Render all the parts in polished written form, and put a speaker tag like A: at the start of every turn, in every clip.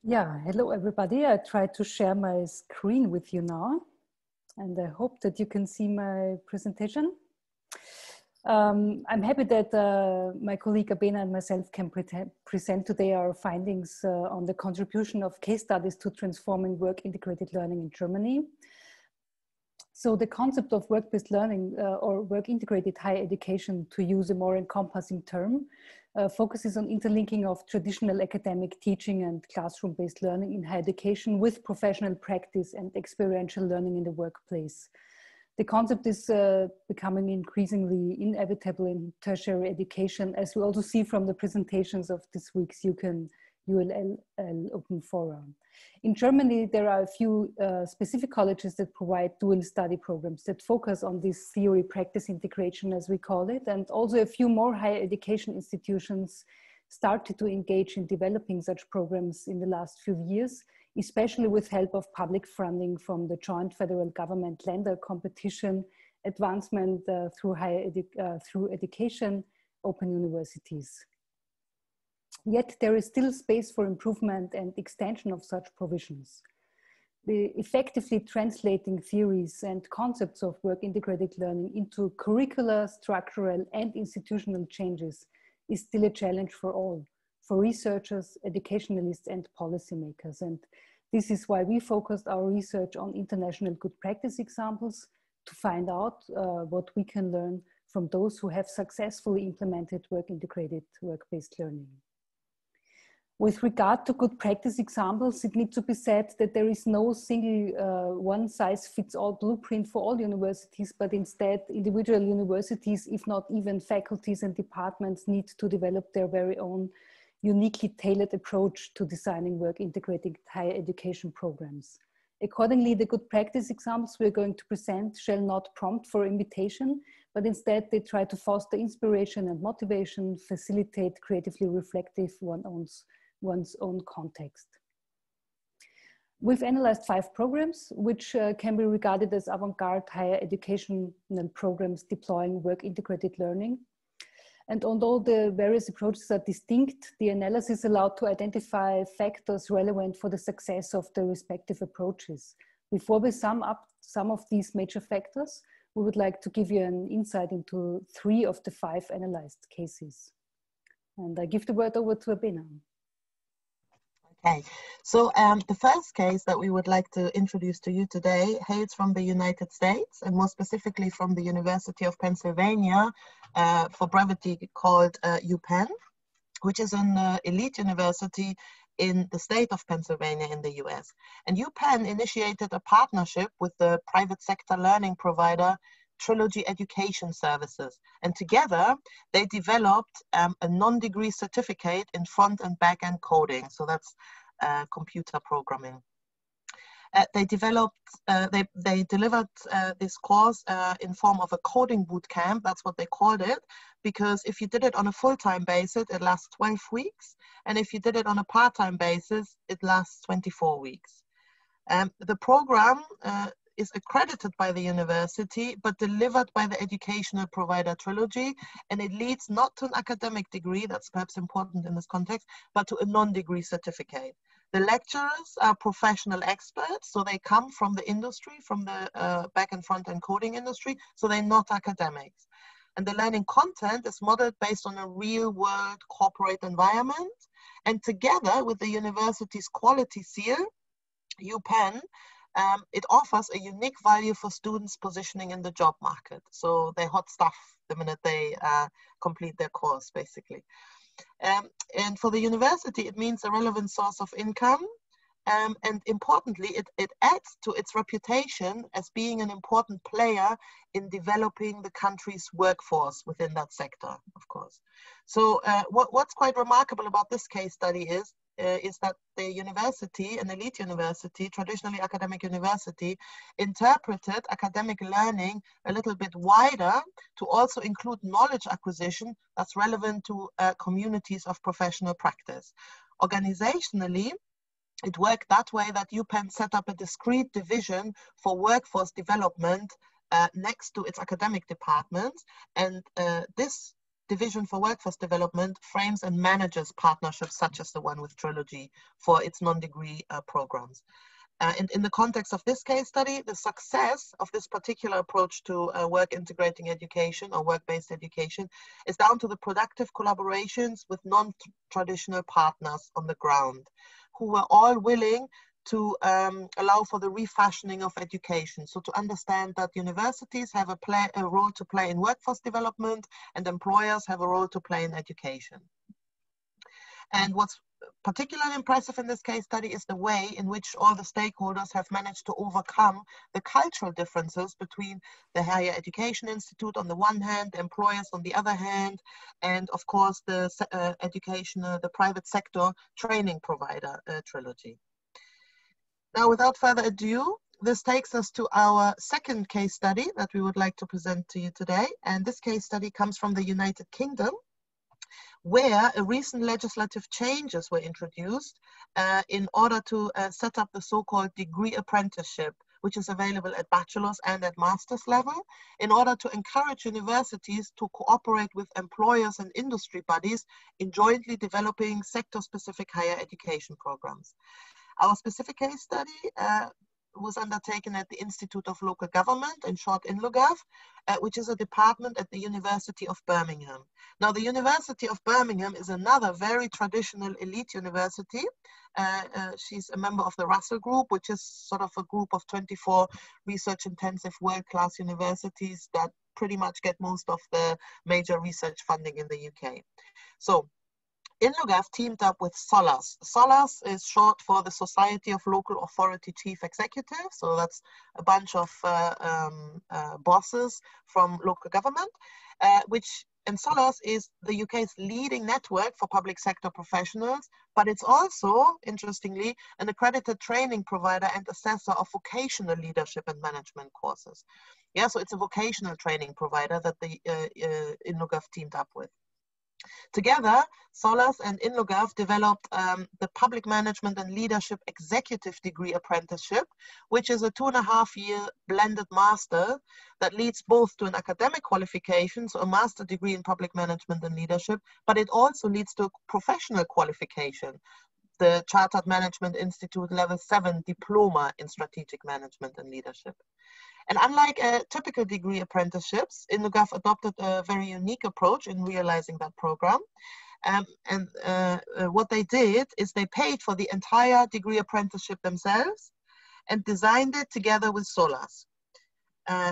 A: Yeah, hello everybody. I tried to share my screen with you now, and I hope that you can see my presentation. I'm happy that my colleague Abena and myself can present today our findings on the contribution of case studies to transforming work-integrated learning in Germany. So the concept of work-based learning or work-integrated higher education, to use a more encompassing term, focuses on interlinking of traditional academic teaching and classroom-based learning in higher education with professional practice and experiential learning in the workplace. The concept is becoming increasingly inevitable in tertiary education, as we also see from the presentations of this week's ULLL Open Fora. In Germany, there are a few specific colleges that provide dual study programs that focus on this theory-practice integration, as we call it, and also a few more higher education institutions started to engage in developing such programs in the last few years, especially with help of public funding from the joint federal government Länder competition advancement through education, open universities. Yet there is still space for improvement and extension of such provisions. The effectively translating theories and concepts of work-integrated learning into curricular, structural, and institutional changes is still a challenge for all, for researchers, educationalists, and policymakers. And this is why we focused our research on international good practice examples to find out what we can learn from those who have successfully implemented work-integrated work-based learning. With regard to good practice examples, it needs to be said that there is no single one-size-fits-all blueprint for all universities, but instead individual universities, if not even faculties and departments, need to develop their very own uniquely tailored approach to designing work-integrated higher education programs. Accordingly, the good practice examples we're going to present shall not prompt for imitation, but instead they try to foster inspiration and motivation, facilitate creatively reflective one's own context. We've analyzed 5 programs, which can be regarded as avant-garde higher educational programs deploying work-integrated learning. And although the various approaches are distinct, the analysis allowed to identify factors relevant for the success of the respective approaches. Before we sum up some of these major factors, we would like to give you an insight into 3 of the 5 analyzed cases. And I give the word over to Abena.
B: Okay, so the first case that we would like to introduce to you today hails from the United States, and more specifically from the University of Pennsylvania, for brevity called UPenn, which is an elite university in the state of Pennsylvania in the US. And UPenn initiated a partnership with the private sector learning provider Trilogy Education Services. And together they developed a non-degree certificate in front and back end coding. So that's computer programming. They delivered this course in form of a coding boot camp. That's what they called it, because if you did it on a full-time basis, it lasts 12 weeks. And if you did it on a part-time basis, it lasts 24 weeks. The program is accredited by the university, but delivered by the educational provider Trilogy, and it leads not to an academic degree, that's perhaps important in this context, but to a non-degree certificate. The lecturers are professional experts, so they come from the industry, from the back and front end coding industry, so they're not academics. And the learning content is modeled based on a real-world corporate environment, and together with the university's quality seal, UPenn, it offers a unique value for students positioning in the job market. So they're hot stuff the minute they complete their course, basically. And for the university, it means a relevant source of income. And importantly, it adds to its reputation as being an important player in developing the country's workforce within that sector, of course. So what's quite remarkable about this case study is that the university, an elite university, traditionally academic university, interpreted academic learning a little bit wider to also include knowledge acquisition that's relevant to communities of professional practice. Organizationally, it worked that way that UPenn set up a discrete division for workforce development next to its academic departments, and this Division for Workforce Development frames and manages partnerships such as the one with Trilogy for its non-degree programs. And in the context of this case study, the success of this particular approach to work integrating education or work-based education is down to the productive collaborations with non-traditional partners on the ground, who were all willing to allow for the refashioning of education. So to understand that universities have a role to play in workforce development and employers have a role to play in education. And what's particularly impressive in this case study is the way in which all the stakeholders have managed to overcome the cultural differences between the Higher Education Institute on the one hand, employers on the other hand, and of course the the private sector training provider Trilogy. Now, without further ado, this takes us to our second case study that we would like to present to you today. And this case study comes from the United Kingdom, where recent legislative changes were introduced in order to set up the so-called degree apprenticeship, which is available at bachelor's and at master's level, in order to encourage universities to cooperate with employers and industry bodies in jointly developing sector-specific higher education programs. Our specific case study was undertaken at the Institute of Local Government, in short INLOGOV, which is a department at the University of Birmingham. Now, the University of Birmingham is another very traditional elite university. She's a member of the Russell Group, which is sort of a group of 24 research-intensive world-class universities that pretty much get most of the major research funding in the UK. So, INLOGOV teamed up with SOLAS. SOLAS is short for the Society of Local Authority Chief Executives. So that's a bunch of bosses from local government, and SOLAS is the UK's leading network for public sector professionals, but it's also, interestingly, an accredited training provider and assessor of vocational leadership and management courses. Yeah, so it's a vocational training provider that the INLOGOV teamed up with. Together, SOLAS and INLOGOV developed the Public Management and Leadership Executive Degree Apprenticeship, which is a 2.5-year blended master that leads both to an academic qualification, so a master degree in public management and leadership, but it also leads to a professional qualification, the Chartered Management Institute Level 7 Diploma in Strategic Management and Leadership. And unlike typical degree apprenticeships, INLOGOV adopted a very unique approach in realizing that program. What they did is they paid for the entire degree apprenticeship themselves and designed it together with SOLAS.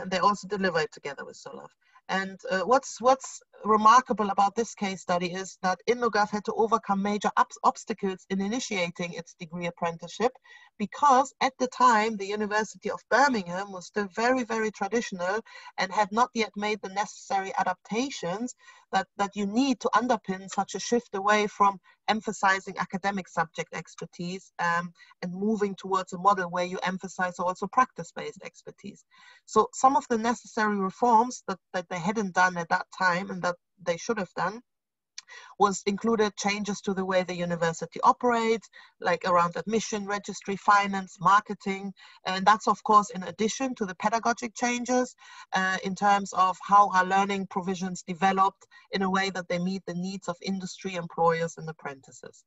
B: They also delivered it together with SOLAS. And what's remarkable about this case study is that INLOGOV had to overcome major obstacles in initiating its degree apprenticeship, because at the time the University of Birmingham was still very, very traditional and had not yet made the necessary adaptations that you need to underpin such a shift away from emphasizing academic subject expertise and moving towards a model where you emphasize also practice-based expertise. So some of the necessary reforms that they hadn't done at that time and that they should have done was included changes to the way the university operates, like around admission, registry, finance, marketing. And that's, of course, in addition to the pedagogic changes in terms of how are learning provisions developed in a way that they meet the needs of industry, employers, and apprentices.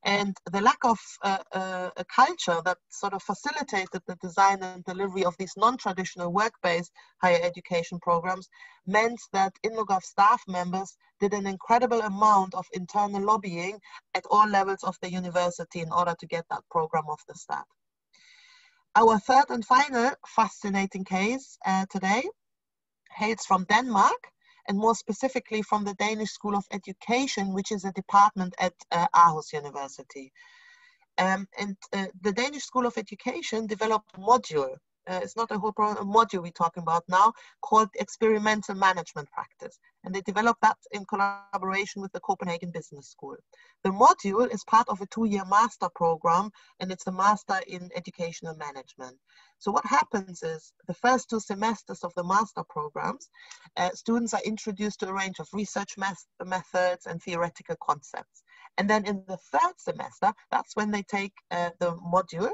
B: And the lack of a culture that sort of facilitated the design and delivery of these non-traditional work-based higher education programs meant that INLOGOV staff members did an incredible amount of internal lobbying at all levels of the university in order to get that program off the start. Our third and final fascinating case today hails from Denmark, and more specifically from the Danish School of Education, which is a department at Aarhus University. The Danish School of Education developed a module. It's not a whole program, a module we're talking about now, called Experimental Management Practice. And they developed that in collaboration with the Copenhagen Business School. The module is part of a 2-year master program, and it's a master in educational management. So what happens is, the first 2 semesters of the master programs, students are introduced to a range of research methods and theoretical concepts. And then in the 3rd semester, that's when they take the module,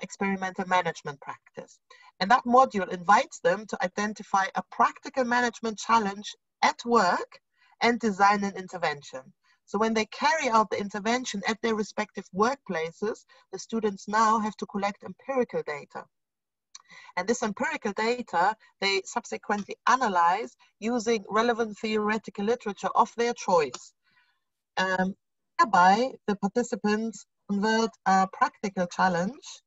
B: experimental management practice. And that module invites them to identify a practical management challenge at work and design an intervention. So when they carry out the intervention at their respective workplaces, the students now have to collect empirical data. And this empirical data, they subsequently analyze using relevant theoretical literature of their choice. Thereby, the participants convert a practical challenge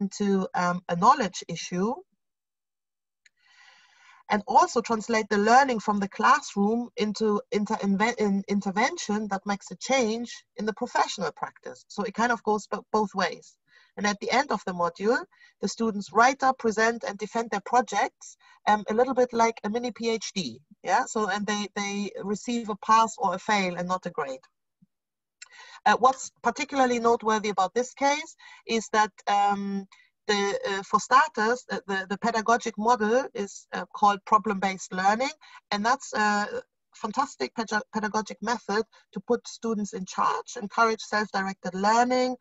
B: into a knowledge issue, and also translate the learning from the classroom into intervention that makes a change in the professional practice. So it kind of goes both ways. And at the end of the module, the students write up, present, and defend their projects, a little bit like a mini PhD. Yeah. So, and they receive a pass or a fail and not a grade. What's particularly noteworthy about this case is that for starters, the pedagogic model is called problem-based learning, and that's a fantastic pedagogic method to put students in charge, encourage self-directed learning,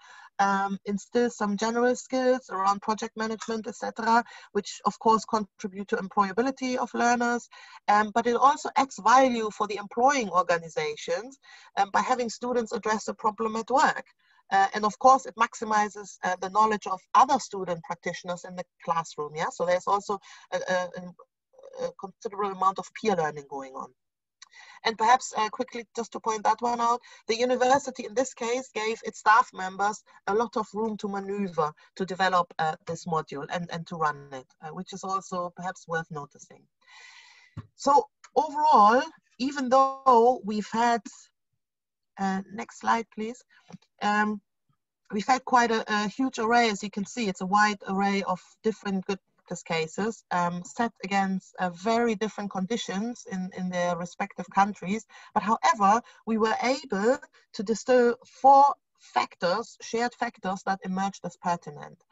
B: instill some general skills around project management, etc., which of course contribute to employability of learners, but it also adds value for the employing organizations by having students address a problem at work. And of course, it maximizes the knowledge of other student practitioners in the classroom. Yeah, so there's also a considerable amount of peer learning going on. And perhaps quickly, just to point that one out, the university in this case gave its staff members a lot of room to maneuver to develop this module and to run it, which is also perhaps worth noticing. So overall, even though we've had, next slide please, we've had quite a huge array, as you can see, it's a wide array of different good practice cases set against very different conditions in their respective countries. But however, we were able to distill 4 factors, shared factors that emerged as pertinent.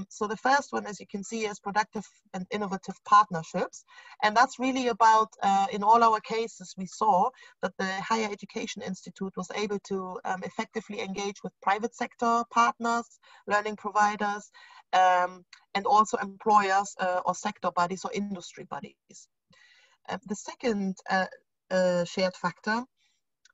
B: So the first one, as you can see, is productive and innovative partnerships. And that's really about, in all our cases, we saw that the Higher Education Institute was able to effectively engage with private sector partners, learning providers, and also employers or sector bodies or industry bodies. The second shared factor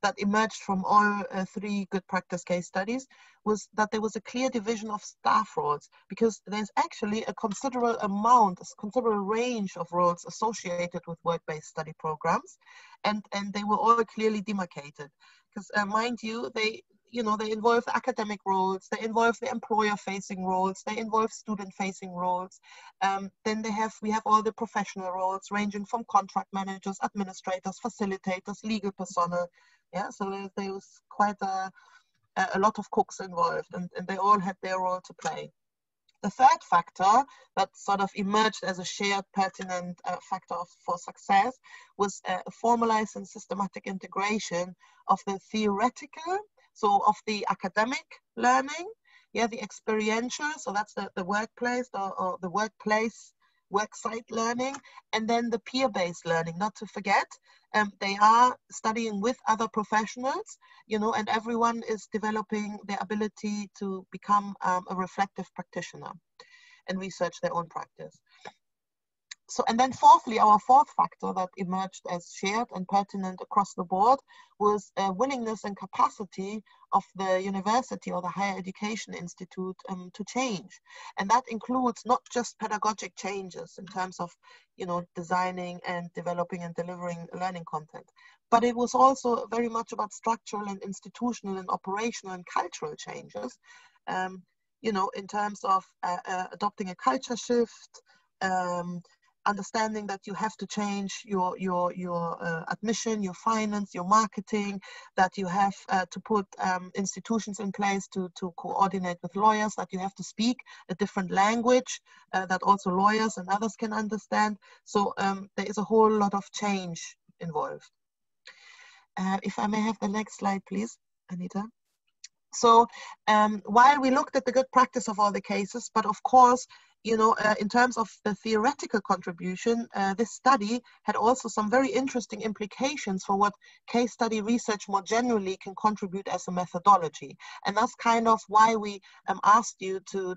B: that emerged from all 3 good practice case studies was that there was a clear division of staff roles, because there's actually a considerable amount, a considerable range of roles associated with work-based study programs, and they were all clearly demarcated. Because mind you, they involve academic roles, they involve the employer-facing roles, they involve student-facing roles. Then we have all the professional roles ranging from contract managers, administrators, facilitators, legal personnel. Yeah, so there was quite a lot of cooks involved, and they all had their role to play. The third factor that sort of emerged as a shared pertinent factor for success was a formalized and systematic integration of the theoretical, so of the academic learning, yeah, the experiential, so that's the workplace or the worksite learning, and then the peer-based learning, not to forget. They are studying with other professionals, and everyone is developing their ability to become a reflective practitioner and research their own practice. So, and then fourthly, our 4th factor that emerged as shared and pertinent across the board was a willingness and capacity of the university or the Higher Education Institute to change. And that includes not just pedagogic changes in terms of, designing and developing and delivering learning content, but it was also very much about structural and institutional and operational and cultural changes, in terms of adopting a culture shift, understanding that you have to change your admission, your finance, your marketing, that you have to put institutions in place to coordinate with lawyers, that you have to speak a different language that also lawyers and others can understand. So there is a whole lot of change involved. If I may have the next slide, please, Anita. So while we looked at the good practice of all the cases, but of course, you know, in terms of the theoretical contribution, this study had also some very interesting implications for what case study research more generally can contribute as a methodology. And that's kind of why we asked you to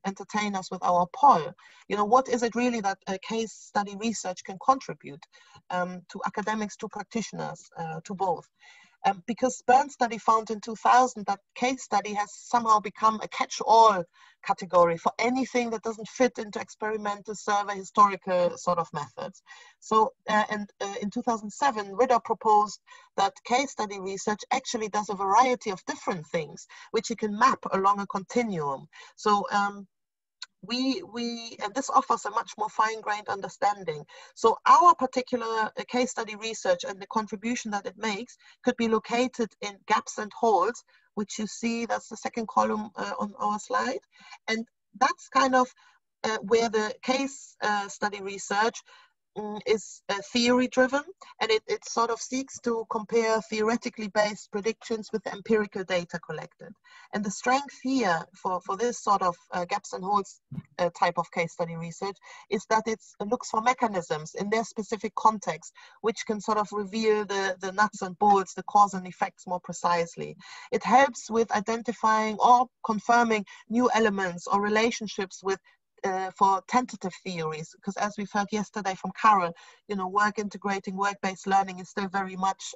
B: entertain us with our poll. You know, what is it really that case study research can contribute to academics, to practitioners, to both? Because Bern study found in 2000 that case study has somehow become a catch-all category for anything that doesn't fit into experimental, survey, historical sort of methods. So, in 2007, Ritter proposed that case study research actually does a variety of different things, which you can map along a continuum. So, and this offers a much more fine-grained understanding. So our particular case study research and the contribution that it makes could be located in gaps and holes, which you see, that's the second column on our slide. And that's kind of where the case study research is theory driven, and it sort of seeks to compare theoretically based predictions with the empirical data collected. And the strength here for this sort of gaps and holes type of case study research is that it looks for mechanisms in their specific context, which can sort of reveal the nuts and bolts, the cause and effects more precisely. It helps with identifying or confirming new elements or relationships with for tentative theories, because as we've heard yesterday from Carol, you know, work integrating work-based learning is still very much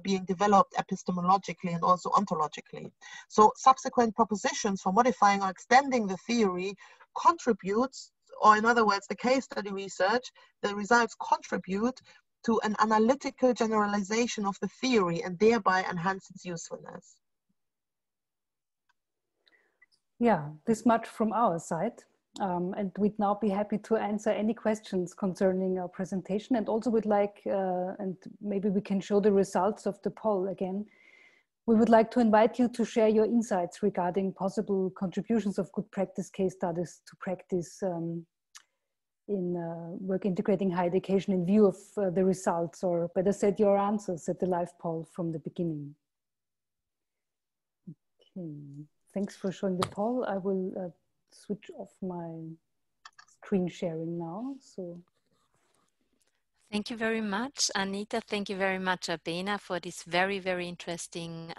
B: being developed epistemologically and also ontologically. So subsequent propositions for modifying or extending the theory contributes, or in other words, the case study research, the results contribute to an analytical generalization of the theory and thereby enhance its usefulness.
A: Yeah, this much from our side. And we'd now be happy to answer any questions concerning our presentation, and also would like, and maybe we can show the results of the poll again. We would like to invite you to share your insights regarding possible contributions of good practice case studies to practice in work integrating higher education in view of the results, or better said, your answers at the live poll from the beginning. Okay. Thanks for showing the poll. I will switch off my screen sharing now. So,
C: thank you very much, Anita. Thank you very much, Abena, for this very, very interesting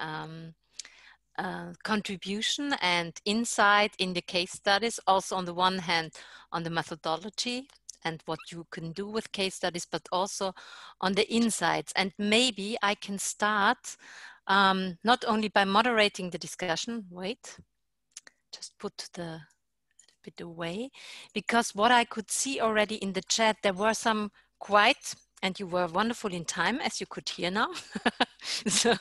C: contribution and insight in the case studies. Also, on the one hand, on the methodology and what you can do with case studies, but also on the insights. And maybe I can start not only by moderating the discussion. Wait, just put the bit away, because what I could see already in the chat, there were some quite, and you were wonderful in time, as you could hear now. So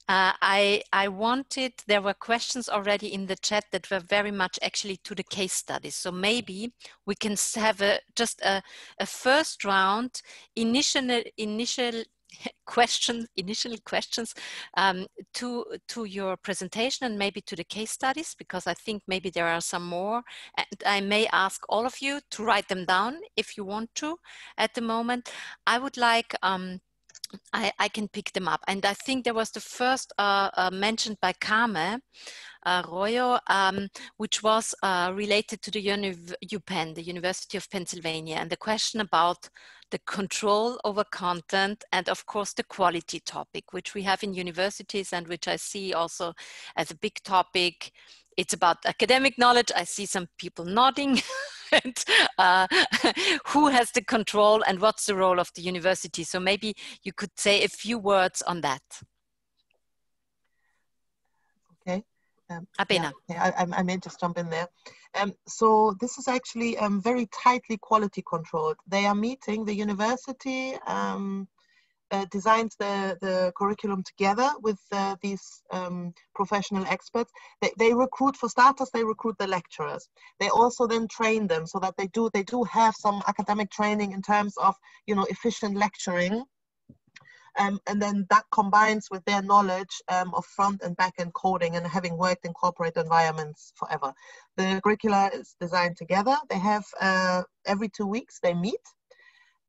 C: I wanted, there were questions already in the chat that were very much actually to the case studies. So maybe we can have just a first round, initial questions to your presentation and maybe to the case studies, because I think maybe there are some more, and I may ask all of you to write them down if you want to at the moment. I would like, I can pick them up, and I think there was the first mentioned by Carme Royo, which was related to the UPenn, the University of Pennsylvania, and the question about the control over content and of course the quality topic, which we have in universities and which I see also as a big topic. It's about academic knowledge. I see some people nodding. And, who has the control and what's the role of the university? So maybe you could say a few words on that.
B: Okay.
C: Abena.
B: Yeah, I may just jump in there. So this is actually very tightly quality controlled. They are meeting, the university designs the curriculum together with these professional experts. They recruit, for starters, they recruit the lecturers. They also then train them so that they do have some academic training in terms of, you know, efficient lecturing. And then that combines with their knowledge of front and back end coding and having worked in corporate environments forever. The curricula is designed together. They have every 2 weeks they meet.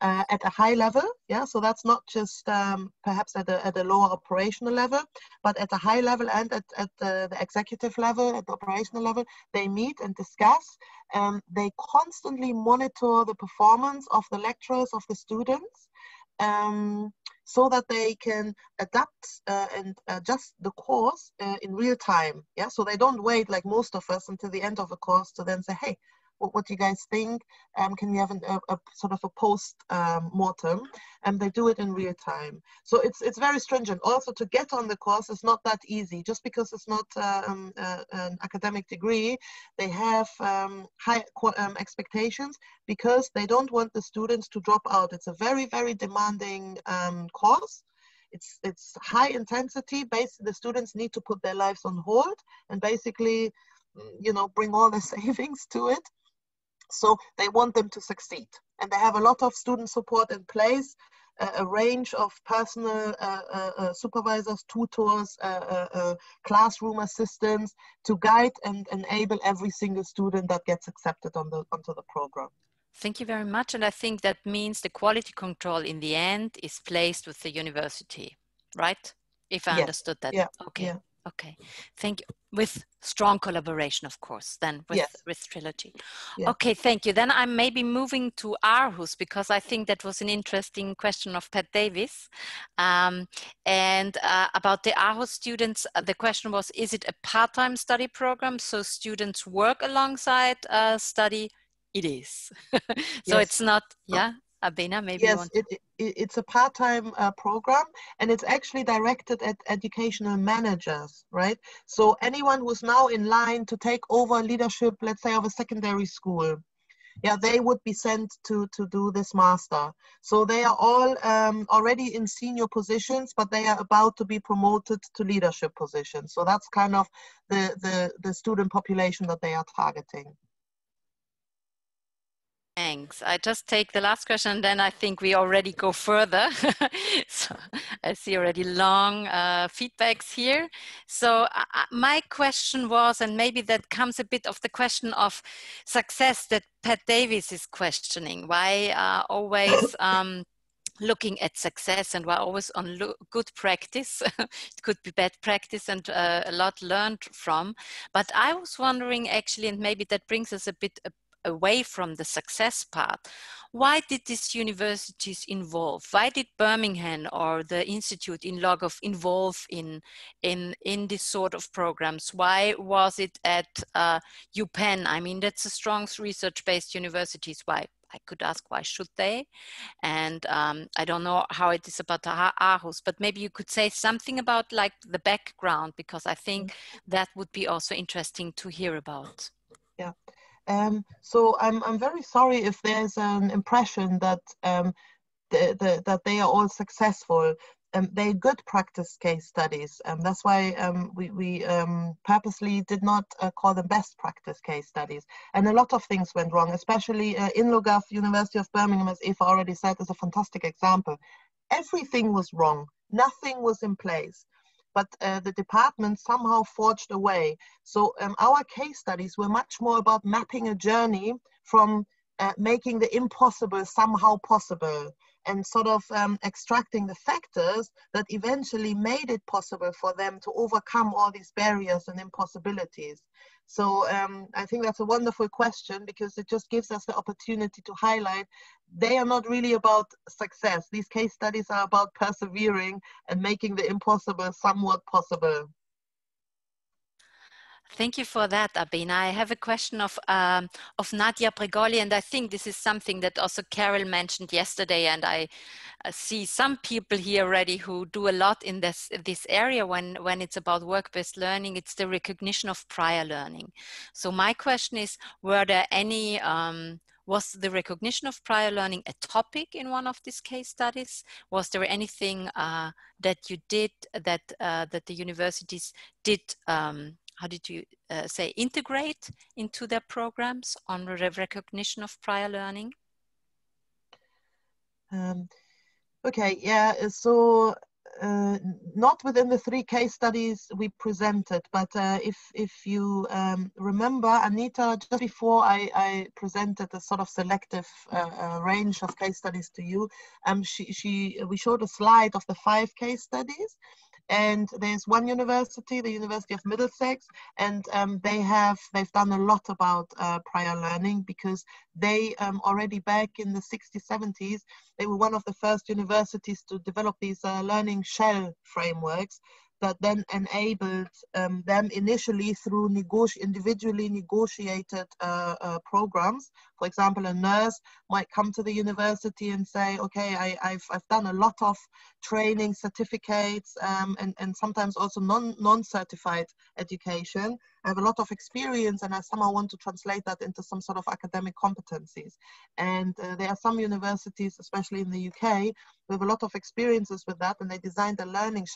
B: at a high level, yeah, so that's not just perhaps at a lower operational level, but at a high level and at the executive level, at the operational level, they meet and discuss. They constantly monitor the performance of the lecturers, of the students, so that they can adapt and adjust the course in real time, yeah, so they don't wait like most of us until the end of a course to then say, hey, what do you guys think? Can we have a sort of a post-mortem? And they do it in real time. So it's very stringent. Also, to get on the course is not that easy. Just because it's not an academic degree, they have high expectations because they don't want the students to drop out. It's a very, very demanding course. It's high intensity. Basically, the students need to put their lives on hold and basically, you know, bring all their savings to it. So they want them to succeed. And they have a lot of student support in place, a range of personal supervisors, tutors, classroom assistants to guide and enable every single student that gets accepted onto the program.
C: Thank you very much. And I think that means the quality control in the end is placed with the university, right? If I understood that.
B: Yeah.
C: Okay.
B: Yeah.
C: Okay. Thank you. With strong collaboration, of course, then with Trilogy.
B: Yeah.
C: Okay, thank you. Then I'm maybe moving to Aarhus because I think that was an interesting question of Pat Davis. And about the Aarhus students, the question was, is it a part-time study program? So students work alongside study? It is. So it's not, yeah? Abena, maybe you want.
B: It's a part-time program, and it's actually directed at educational managers, right? So anyone who's now in line to take over leadership, let's say, of a secondary school, yeah, they would be sent to do this master. So they are all already in senior positions, but they are about to be promoted to leadership positions. So that's kind of the student population that they are targeting.
C: Thanks. I just take the last question and then I think we already go further. So I see already long feedbacks here. So my question was, and maybe that comes a bit of the question of success that Pat Davis is questioning. Why always looking at success and we're always on good practice. It could be bad practice and a lot learned from. But I was wondering actually, and maybe that brings us a bit away from the success part. Why did these universities involve? Why did Birmingham or the Institute in Logov involve in this sort of programs? Why was it at UPenn? I mean, that's a strong research-based universities. Why? I could ask, why should they? And I don't know how it is about Aarhus, but maybe you could say something about like the background, because I think that would be also interesting to hear about.
B: Yeah. So I'm very sorry if there's an impression that that they are all successful. They're good practice case studies. That's why we purposely did not call them best practice case studies. And a lot of things went wrong, especially in Lugov. University of Birmingham, as Eva already said, is a fantastic example. Everything was wrong. Nothing was in place. But the department somehow forged a way. So our case studies were much more about mapping a journey from making the impossible somehow possible, and sort of extracting the factors that eventually made it possible for them to overcome all these barriers and impossibilities. So I think that's a wonderful question, because it just gives us the opportunity to highlight they are not really about success. These case studies are about persevering and making the impossible somewhat possible.
C: Thank you for that, Abena. I have a question of Nadia Bregoli, and I think this is something that also Carol mentioned yesterday, and I see some people here already who do a lot in this area when it's about work-based learning. It's the recognition of prior learning. So my question is, were there any, was the recognition of prior learning a topic in one of these case studies? Was there anything that you did, that the universities did, how did you say, integrate into their programs on the recognition of prior learning?
B: Okay, yeah, so not within the 3 case studies we presented, but if you remember, Anita, just before I presented a sort of selective range of case studies to you, we showed a slide of the 5 case studies. And there's one university, the University of Middlesex, and they've done a lot about prior learning, because they already back in the 60s, 70s, they were one of the first universities to develop these learning shell frameworks that then enabled them initially through individually negotiated programs. For example, a nurse might come to the university and say, okay, I've done a lot of training certificates and sometimes also non-certified education. I have a lot of experience and I somehow want to translate that into some sort of academic competencies. And there are some universities, especially in the UK, who have a lot of experiences with that, and they designed a learning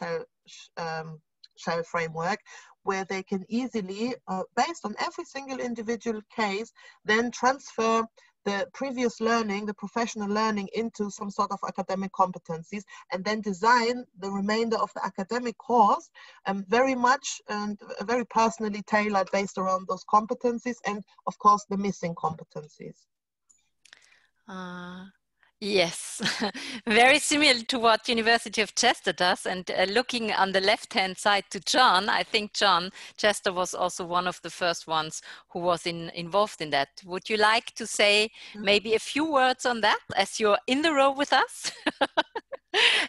B: shell framework where they can easily, based on every single individual case, then transfer the previous learning, the professional learning, into some sort of academic competencies, and then design the remainder of the academic course very much and very personally tailored based around those competencies and, of course, the missing competencies.
C: Yes, very similar to what University of Chester does. And looking on the left-hand side to John, I think John Chester was also one of the first ones who was involved in that. Would you like to say maybe a few words on that as you're in the row with us?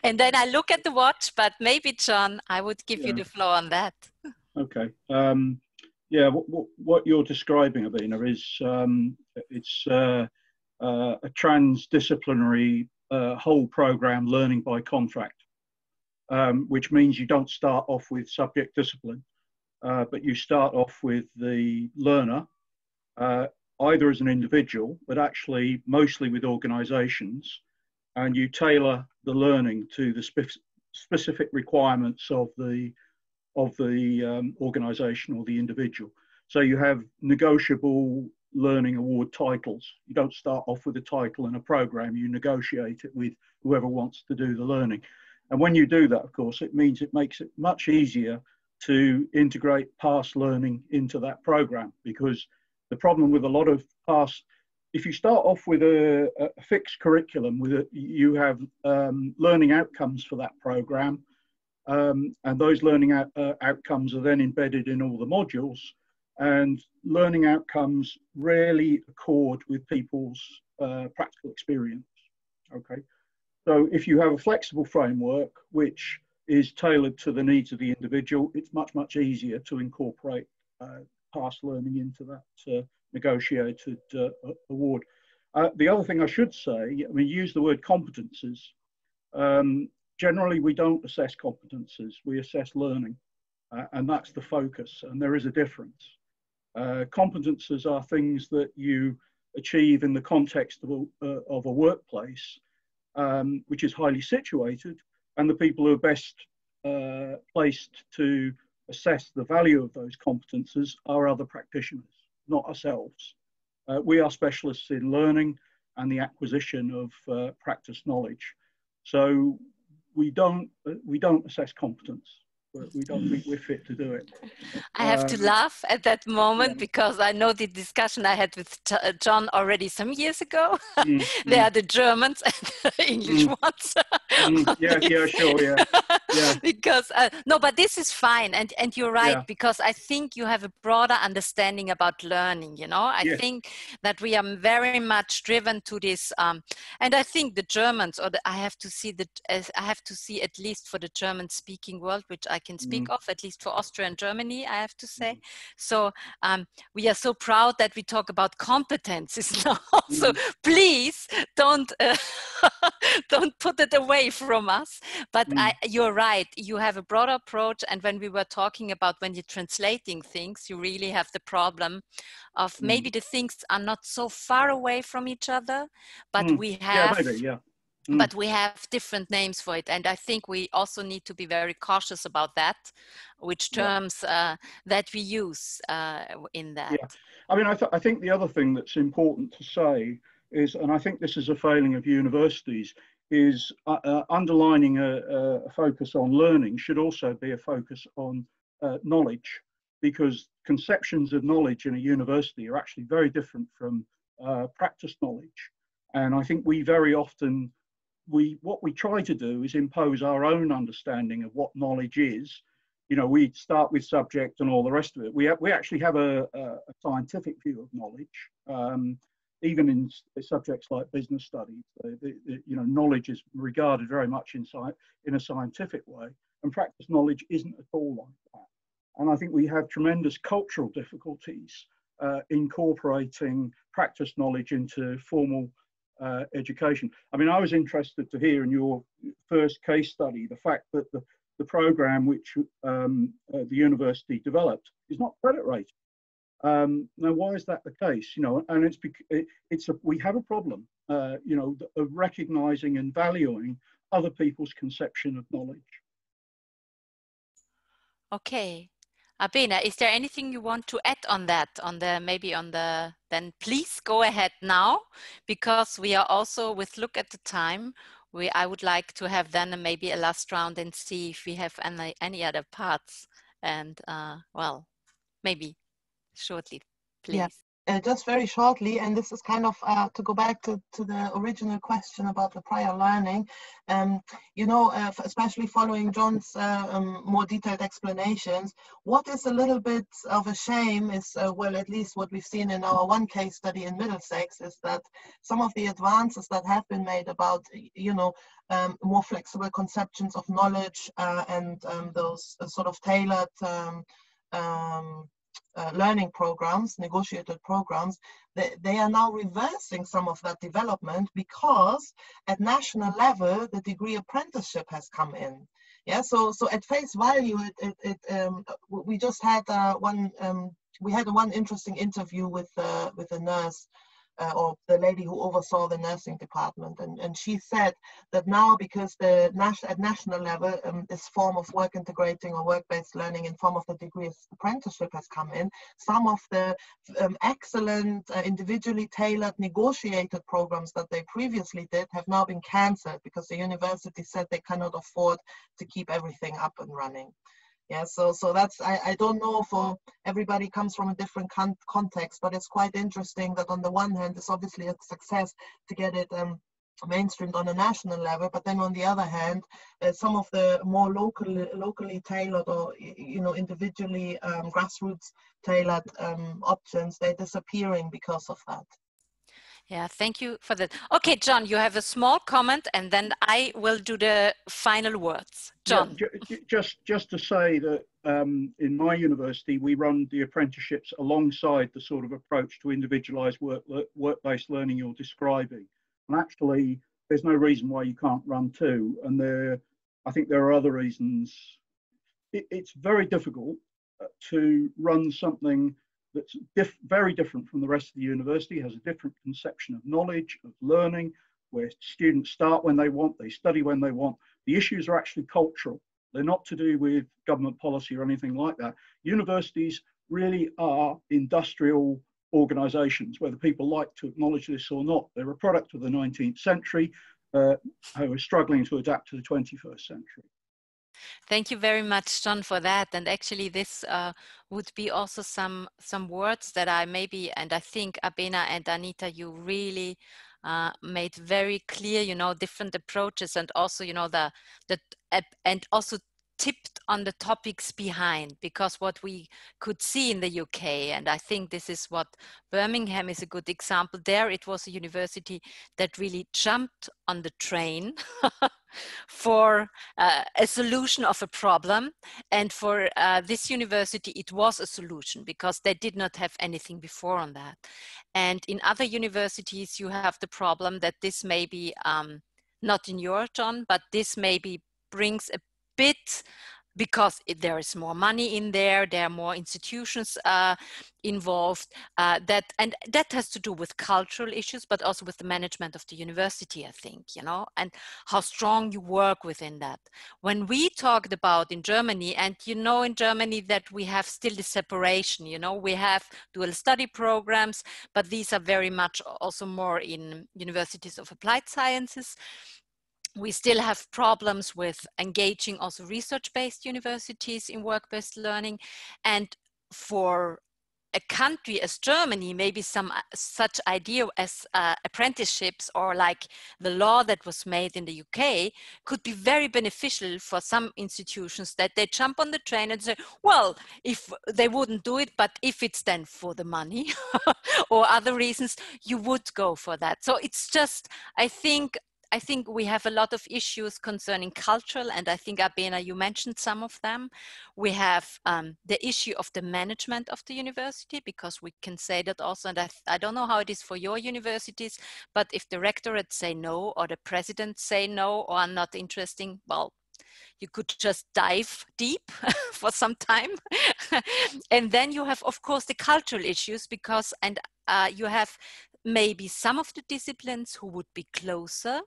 C: And then I look at the watch, but maybe John, I would give you the floor on that.
D: Okay. Yeah, what you're describing, Abena, is it's a transdisciplinary whole program learning by contract, which means you don't start off with subject discipline, but you start off with the learner, either as an individual, but actually mostly with organizations, and you tailor the learning to the specific requirements of the organization or the individual. So you have negotiable learning award titles. You don't start off with a title and a program, you negotiate it with whoever wants to do the learning. And when you do that, of course, it means it makes it much easier to integrate past learning into that program, because the problem with a lot of past, if you start off with a fixed curriculum, you have learning outcomes for that program, and those learning outcomes are then embedded in all the modules, and learning outcomes rarely accord with people's practical experience. Okay, so if you have a flexible framework which is tailored to the needs of the individual, it's much easier to incorporate past learning into that negotiated award. The other thing I should say, I mean, use the word competences. Generally, we don't assess competences, we assess learning, and that's the focus, and there is a difference. Competences are things that you achieve in the context of a workplace, which is highly situated, and the people who are best placed to assess the value of those competences are other practitioners, not ourselves. We are specialists in learning and the acquisition of practice knowledge. So we don't assess competence. We don't think we're fit to do it.
C: I have to laugh at that moment because I know the discussion I had with John already some years ago. They are the Germans and the English ones.
D: Yeah, sure, yeah.
C: Because, no, but this is fine. And you're right, because I think you have a broader understanding about learning, you know. I think that we are very much driven to this. And I think the Germans, or I have to see at least for the German speaking world, which I can speak of, at least for Austria and Germany, I have to say. So we are so proud that we talk about competencies now. So please don't put it away from us. But you're right, you have a broader approach. And when we were talking about when you're translating things, you really have the problem of maybe the things are not so far away from each other, but we have... But we have different names for it. And I think we also need to be very cautious about that, which terms that we use in that.
D: Yeah. I mean, I think the other thing that's important to say is, and I think this is a failing of universities, is underlining a focus on learning should also be a focus on knowledge, because conceptions of knowledge in a university are actually very different from practice knowledge. And I think we very often, what we try to do is impose our own understanding of what knowledge is. You know, we start with subject and all the rest of it. We actually have a scientific view of knowledge. Even in subjects like business studies, you know, knowledge is regarded very much in a scientific way, and practice knowledge isn't at all like that. And I think we have tremendous cultural difficulties incorporating practice knowledge into formal education. I mean, I was interested to hear in your first case study the fact that the program which the university developed is not credit rated. Now, why is that the case? You know, and we have a problem, you know, of recognizing and valuing other people's conception of knowledge.
C: Okay. Abena, is there anything you want to add on that, then please go ahead now, because we are also, with look at the time, I would like to have then maybe a last round and see if we have any other parts, and well, maybe shortly, please.
B: Yeah, just very shortly, and this is kind of to go back to the original question about the prior learning. You know, especially following John's more detailed explanations, what is a little bit of a shame is, well, at least what we've seen in our one case study in Middlesex, is that some of the advances that have been made about, you know, more flexible conceptions of knowledge and those sort of tailored learning programs, negotiated programs, they are now reversing some of that development, because at national level the degree apprenticeship has come in. Yeah, so at face value, we just had one interesting interview with a nurse, or the lady who oversaw the nursing department, and she said that now, because at national level this form of work integrating or work-based learning in form of the degree apprenticeship has come in, some of the excellent individually tailored negotiated programs that they previously did have now been cancelled, because the university said they cannot afford to keep everything up and running. Yeah, so that's, I don't know, for everybody comes from a different context, but it's quite interesting that on the one hand, it's obviously a success to get it mainstreamed on a national level, but then on the other hand, some of the more locally tailored, or, you know, individually grassroots tailored options, they're disappearing because of that.
C: Yeah, thank you for that. Okay, John, you have a small comment, and then I will do the final words. John.
D: Yeah, just to say that in my university, we run the apprenticeships alongside the sort of approach to individualized work-based learning you're describing. And actually, there's no reason why you can't run two. And I think there are other reasons. It's very difficult to run something that's very different from the rest of the university, has a different conception of knowledge, of learning, where students start when they want, they study when they want. The issues are actually cultural. They're not to do with government policy or anything like that. Universities really are industrial organizations, whether people like to acknowledge this or not. They're a product of the 19th century who are struggling to adapt to the 21st century.
C: Thank you very much, John, for that. And actually, this would be also some words that I maybe, and I think Abena and Anita, you really made very clear, you know, different approaches, and also, you know, and also tipped on the topics behind, because what we could see in the UK, and I think this is what Birmingham is a good example. There it was a university that really jumped on the train for a solution of a problem, and for this university it was a solution, because they did not have anything before on that. And in other universities you have the problem that this may be not in your, John, but this maybe brings a bit, because there is more money in there, there are more institutions involved, and that has to do with cultural issues, but also with the management of the university, I think, you know, and how strong you work within that. When we talked about in Germany, and you know, in Germany that we have still the separation, you know, we have dual study programs, but these are very much also more in universities of applied sciences. we still have problems with engaging also research-based universities in work-based learning. And for a country as Germany, maybe some such idea as apprenticeships, or like the law that was made in the UK, could be very beneficial for some institutions, that they jump on the train and say, well, if they wouldn't do it, but if it's then for the money or other reasons, you would go for that. So it's just, I think we have a lot of issues concerning cultural, and I think, Abena, you mentioned some of them. We have the issue of the management of the university, because we can say that also, and I don't know how it is for your universities, but if the rectorate say no, or the president say no, or are not interesting, well, you could just dive deep for some time. And then you have, of course, the cultural issues, because, and you have maybe some of the disciplines who would be closer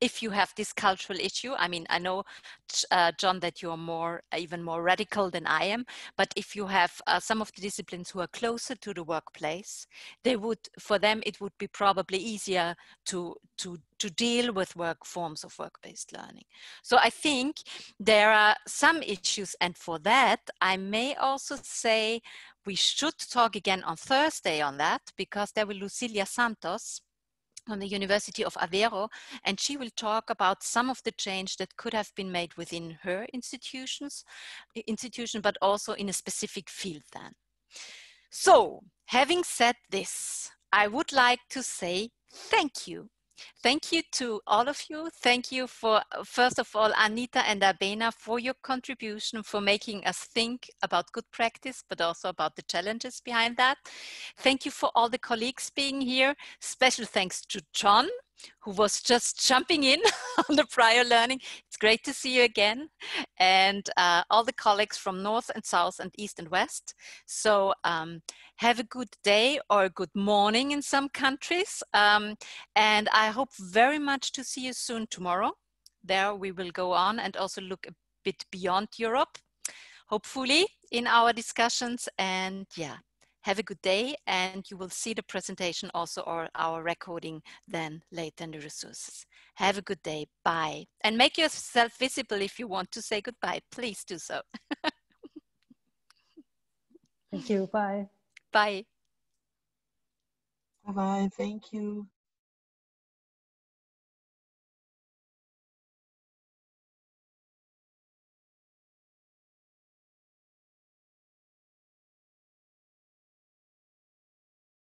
C: if you have this cultural issue. I mean, I know, John, that you're even more radical than I am, but if you have some of the disciplines who are closer to the workplace, for them, it would be probably easier to deal with forms of work-based learning. So I think there are some issues, and for that, I may also say we should talk again on Thursday on that, because there will Lucilia Santos on the University of Aveiro, and she will talk about some of the change that could have been made within her institution, but also in a specific field then. So, having said this, I would like to say thank you. Thank you to all of you. Thank you for, first of all, Anita and Abena, for your contribution, for making us think about good practice, but also about the challenges behind that. Thank you for all the colleagues being here. Special thanks to John, who was just jumping in on the prior learning. It's great to see you again. And all the colleagues from North and South and East and West. So have a good day, or a good morning in some countries. And I hope very much to see you soon tomorrow. There we will go on and also look a bit beyond Europe, hopefully, in our discussions. And yeah, have a good day, and you will see the presentation also, or our recording then later in the resources. Have a good day. Bye. And make yourself visible if you want to say goodbye. Please do so.
A: Thank you. Bye.
C: Bye.
B: Bye-bye. Thank you.